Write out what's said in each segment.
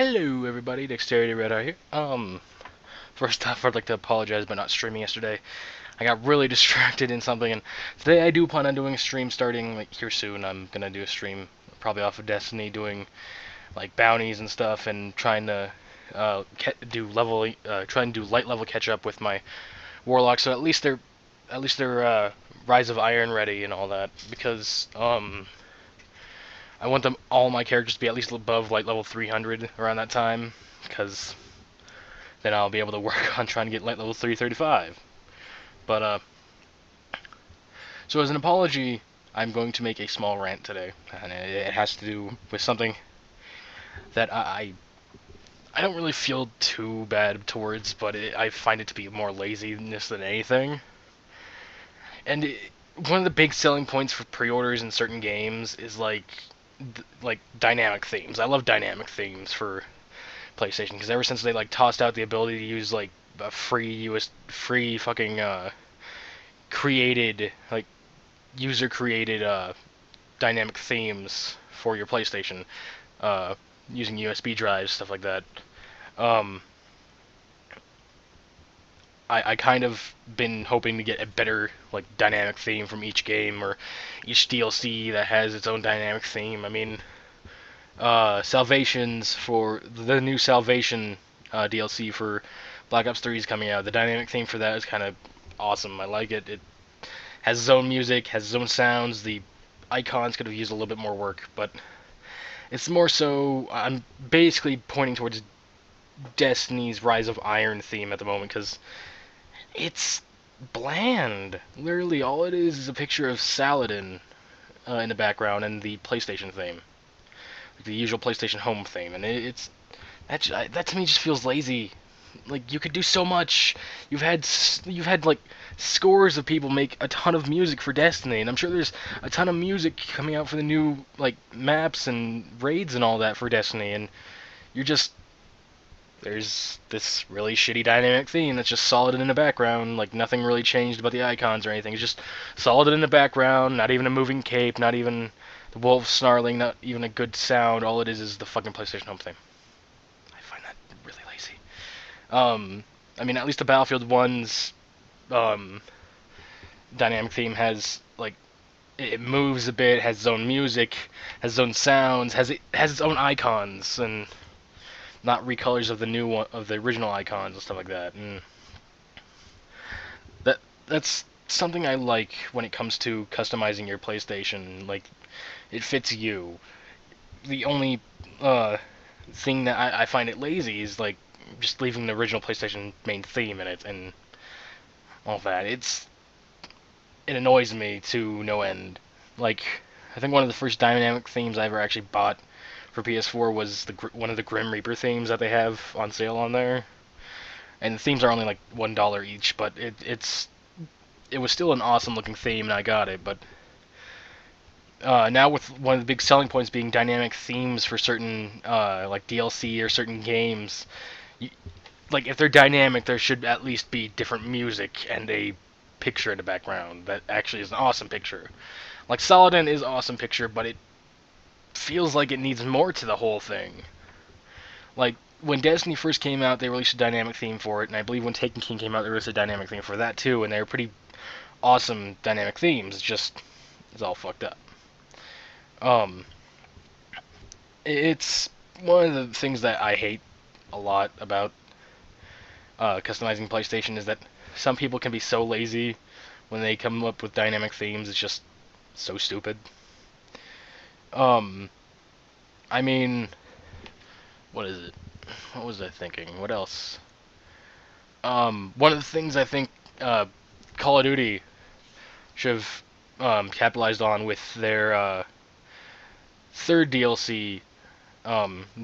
Hello, everybody. Dexterity Red Eye here. First off, I'd like to apologize about not streaming yesterday. I got really distracted in something, and today I do plan on doing a stream starting like here soon. I'm gonna do a stream probably off of Destiny, doing like bounties and stuff, and trying to try and do light level catch up with my warlock. So at least they're Rise of Iron ready and all that, because I want them all my characters to be at least above light level 300 around that time, because then I'll be able to work on trying to get light level 335. But so as an apology, I'm going to make a small rant today, and it has to do with something that I don't really feel too bad towards, but I find it to be more laziness than anything. And one of the big selling points for pre-orders in certain games is like dynamic themes. I love dynamic themes for PlayStation because ever since they like tossed out the ability to use like a free fucking created like user created dynamic themes for your PlayStation uh, using USB drives, stuff like that. Um, I kind of been hoping to get a better like dynamic theme from each game or each DLC that has its own dynamic theme. I mean, Salvations for the new Salvation DLC for Black Ops 3 is coming out. The dynamic theme for that is kind of awesome. I like it. It has its own music, has its own sounds. The icons could have used a little bit more work, but it's more so I'm basically pointing towards Destiny's Rise of Iron theme at the moment because it's bland. Literally, all it is a picture of Saladin in the background and the PlayStation theme, like the usual PlayStation Home theme, and it's that to me just feels lazy. Like you could do so much. You've had like scores of people make a ton of music for Destiny, and I'm sure there's a ton of music coming out for the new like maps and raids and all that for Destiny, and you're just there's this really shitty dynamic theme that's just solid in the background, like nothing really changed about the icons or anything. It's just solid in the background, not even a moving cape, not even the wolf snarling, not even a good sound. All it is the fucking PlayStation Home theme. I find that really lazy. I mean, at least the Battlefield 1's um, dynamic theme has like it moves a bit, has its own music, has its own sounds, has its own icons, and not recolors of the new one of the original icons and stuff like that. And that's something I like when it comes to customizing your PlayStation. Like it fits you. The only thing that I find it lazy is like just leaving the original PlayStation main theme in it and all that. It annoys me to no end. Like I think one of the first dynamic themes I ever actually bought for PS4 was one of the Grim Reaper themes that they have on sale on there. And the themes are only like $1 each, but it was still an awesome looking theme, and I got it. But now with one of the big selling points being dynamic themes for certain like DLC or certain games, you, like if they're dynamic, there should at least be different music and a picture in the background that actually is an awesome picture. Like Saladin is awesome picture, but it feels like it needs more to the whole thing. Like when Destiny first came out, they released a dynamic theme for it, and I believe when Taken King came out, they released a dynamic theme for that too, and they were pretty awesome dynamic themes. It's all fucked up. Um, it's one of the things that I hate a lot about customizing PlayStation is that some people can be so lazy when they come up with dynamic themes. It's just so stupid. Um, I mean, what is it? What was I thinking? What else? One of the things I think Call of Duty should have capitalized on with their third DLC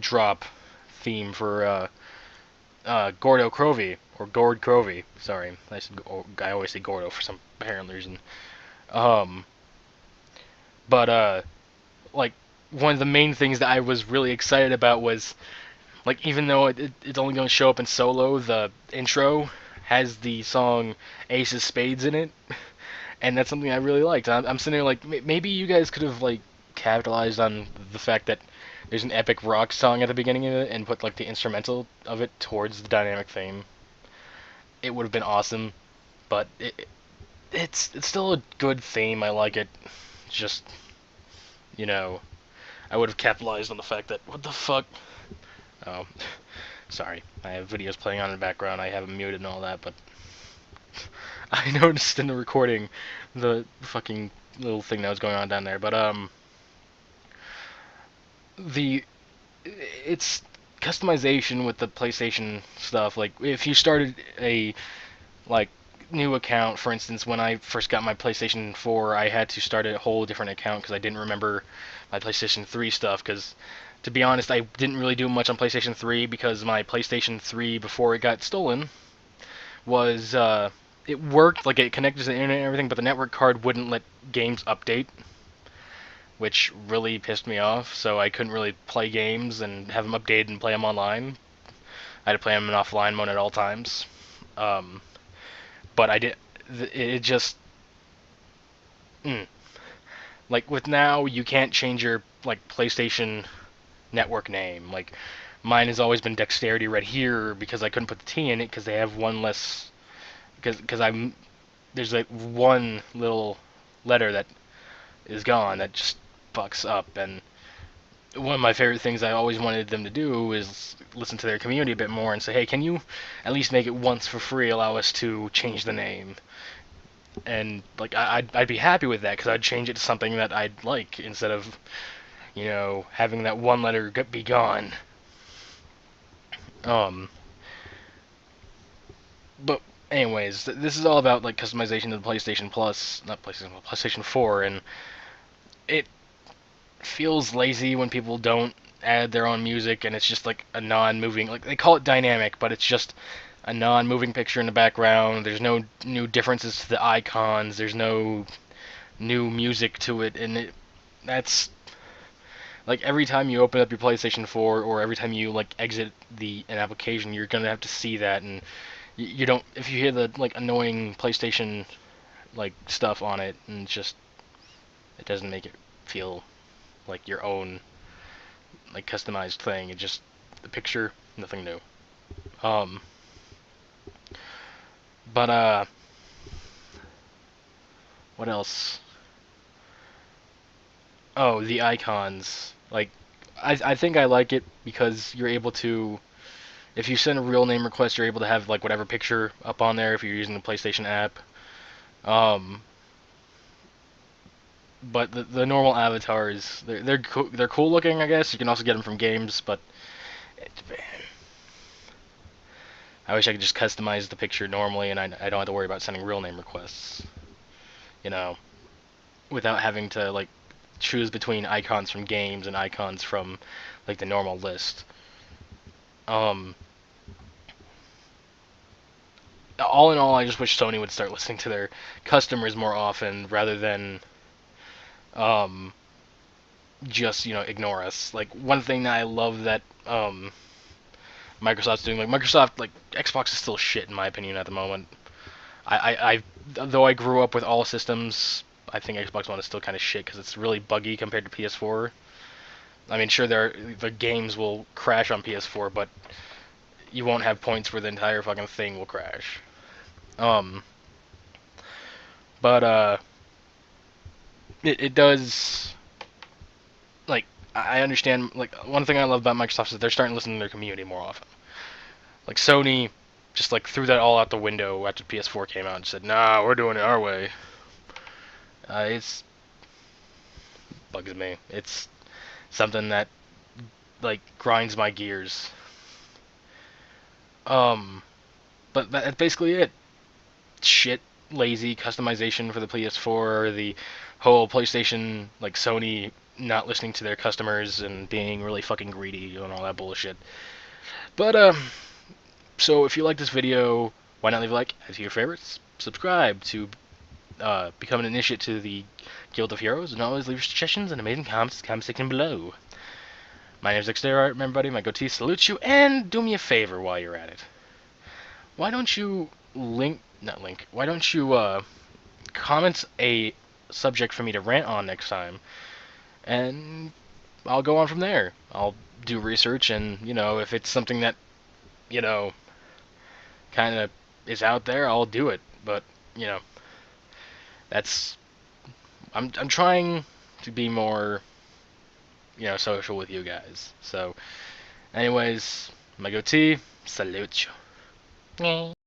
drop theme for Gordo Crovey, or Gord Crovey. Sorry, I always say Gordo for some apparent reason. Um, but like one of the main things that I was really excited about was like even though it's only going to show up in solo, the intro has the song Ace of Spades in it, and that's something I really liked. I'm sitting there like maybe you guys could have like capitalized on the fact that there's an epic rock song at the beginning of it and put like the instrumental of it towards the dynamic theme, it would have been awesome. But it's still a good theme. I like it. Just, you know, I would have capitalized on the fact that what the fuck. Oh, sorry. I have videos playing on in the background. I have them muted and all that, but I noticed in the recording the fucking little thing that was going on down there. But the it's customization with the PlayStation stuff. Like if you started a like new account, for instance, when I first got my PlayStation 4, I had to start a whole different account because I didn't remember my PlayStation 3 stuff. Because to be honest, I didn't really do much on PlayStation 3 because my PlayStation 3 before it got stolen was it worked, like it connected to the internet and everything, but the network card wouldn't let games update, which really pissed me off. So I couldn't really play games and have them updated and play them online. I had to play them in offline mode at all times. Um, but I did. It just like with now, you can't change your like PlayStation network name. Like mine has always been Dexterity right here because I couldn't put the T in it because they have one less because I'm there's like one little letter that is gone that just fucks up. And one of my favorite things I always wanted them to do is listen to their community a bit more and say, hey, can you at least make it once for free, allow us to change the name? And like I'd be happy with that because I'd change it to something that I'd like instead of having that one letter be gone. Um, but anyways, this is all about like customization of the PlayStation Plus, not PlayStation, PlayStation 4, and it feels lazy when people don't add their own music and it's just like a non-moving, like they call it dynamic, but it's just a non-moving picture in the background. There's no new differences to the icons. There's no new music to it, and that's like every time you open up your PlayStation 4 or every time you like exit an application, you're gonna have to see that, and you don't if you hear the like annoying PlayStation like stuff on it, and it doesn't make it feel like your own like customized thing. It just the picture, nothing new. Um, but what else? Oh, the icons. Like, I think I like it because you're able to, if you send a real name request, you're able to have like whatever picture up on there if you're using the PlayStation app. Um, but the normal avatars, they're cool looking, I guess. You can also get them from games, but man, I wish I could just customize the picture normally, and I don't have to worry about sending real name requests. You know, without having to like choose between icons from games and icons from like the normal list. Um, all in all, I just wish Sony would start listening to their customers more often rather than um, just ignore us. Like one thing that I love that Microsoft's doing, like Microsoft, like Xbox is still shit in my opinion at the moment. I though I grew up with all systems, I think Xbox One is still kind of shit because it's really buggy compared to PS4. I mean, sure, the games will crash on PS4, but you won't have points where the entire fucking thing will crash. Um, but it does like I understand. Like one thing I love about Microsoft is they're starting to listen to their community more often. Like Sony just like threw that all out the window after PS4 came out and said, "Nah, we're doing it our way." It's bugs me. It's something that like grinds my gears. Um, but that's basically it. Shit, lazy customization for the PS4, the whole PlayStation, like Sony not listening to their customers and being really fucking greedy and all that bullshit. But so if you like this video, why not leave a like, add to your favorites, subscribe to become an initiate to the Guild of Heroes, and always leave your suggestions and amazing comments in the comment section below. My name is Dexter, everybody. My goatee salutes you, and do me a favor while you're at it. Why don't you why don't you comment a subject for me to rant on next time, and I'll go on from there. I'll do research, and if it's something that you know kind of is out there, I'll do it. But you know, that's I'm trying to be more social with you guys. So, anyways, my goatee, salute you.